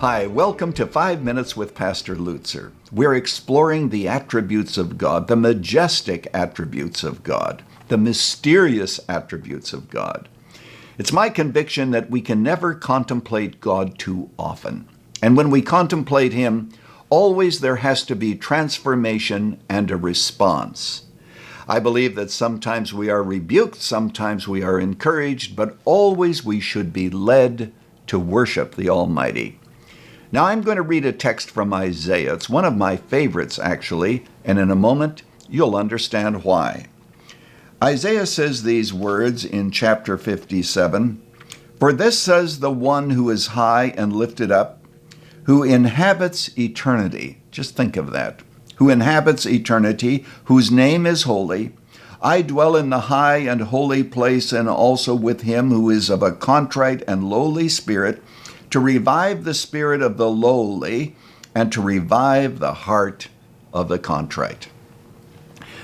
Hi, welcome to 5 Minutes with Pastor Lutzer. We're exploring the attributes of God, the majestic attributes of God, the mysterious attributes of God. It's my conviction that we can never contemplate God too often. And when we contemplate Him, always there has to be transformation and a response. I believe that sometimes we are rebuked, sometimes we are encouraged, but always we should be led to worship the Almighty. Now I'm going to read a text from Isaiah. It's one of my favorites, actually, and in a moment you'll understand why. Isaiah says these words in chapter 57, "For this says the one who is high and lifted up, who inhabits eternity." Just think of that. "Who inhabits eternity, whose name is holy. I dwell in the high and holy place, and also with him who is of a contrite and lowly spirit, to revive the spirit of the lowly, and to revive the heart of the contrite."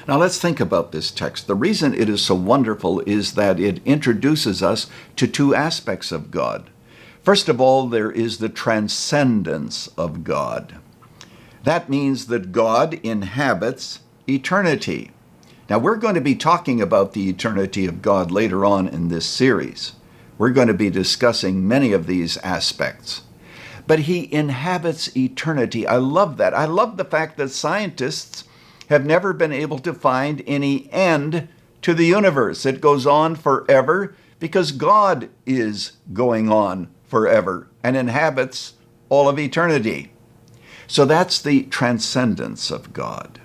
Now let's think about this text. The reason it is so wonderful is that it introduces us to two aspects of God. First of all, there is the transcendence of God. That means that God inhabits eternity. Now we're going to be talking about the eternity of God later on in this series. We're going to be discussing many of these aspects. But He inhabits eternity. I love that. I love the fact that scientists have never been able to find any end to the universe. It goes on forever because God is going on forever and inhabits all of eternity. So that's the transcendence of God.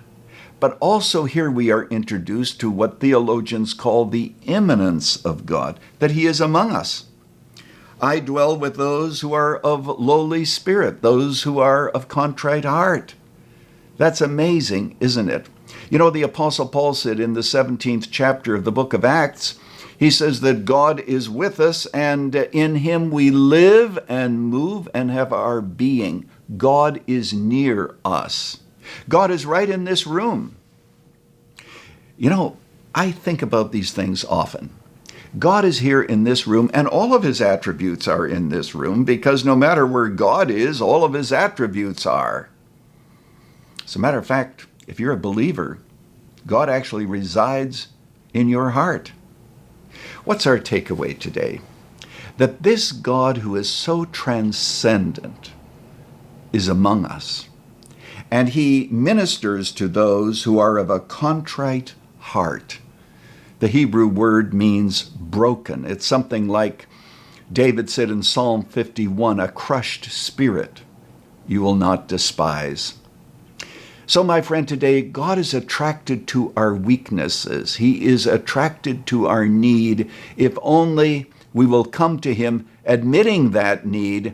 But also here we are introduced to what theologians call the immanence of God, that He is among us. I dwell with those who are of lowly spirit, those who are of contrite heart. That's amazing, isn't it? You know, the Apostle Paul said in the 17th chapter of the book of Acts, he says that God is with us and in Him we live and move and have our being. God is near us. God is right in this room. You know, I think about these things often. God is here in this room, and all of His attributes are in this room, because no matter where God is, all of His attributes are. As a matter of fact, if you're a believer, God actually resides in your heart. What's our takeaway today? That this God who is so transcendent is among us. And He ministers to those who are of a contrite heart. The Hebrew word means broken. It's something like David said in Psalm 51, "A crushed spirit you will not despise." So, my friend, today, God is attracted to our weaknesses. He is attracted to our need, if only we will come to Him admitting that need,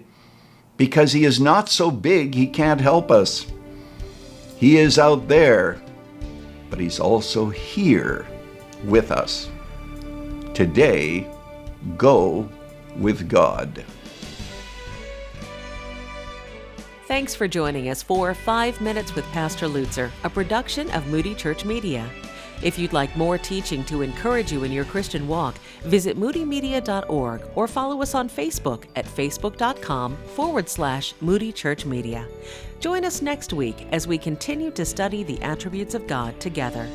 because He is not so big He can't help us. He is out there, but He's also here with us. Today, go with God. Thanks for joining us for 5 Minutes with Pastor Lutzer, a production of Moody Church Media. If you'd like more teaching to encourage you in your Christian walk, visit moodymedia.org or follow us on Facebook at facebook.com/Moody Church Media. Join us next week as we continue to study the attributes of God together.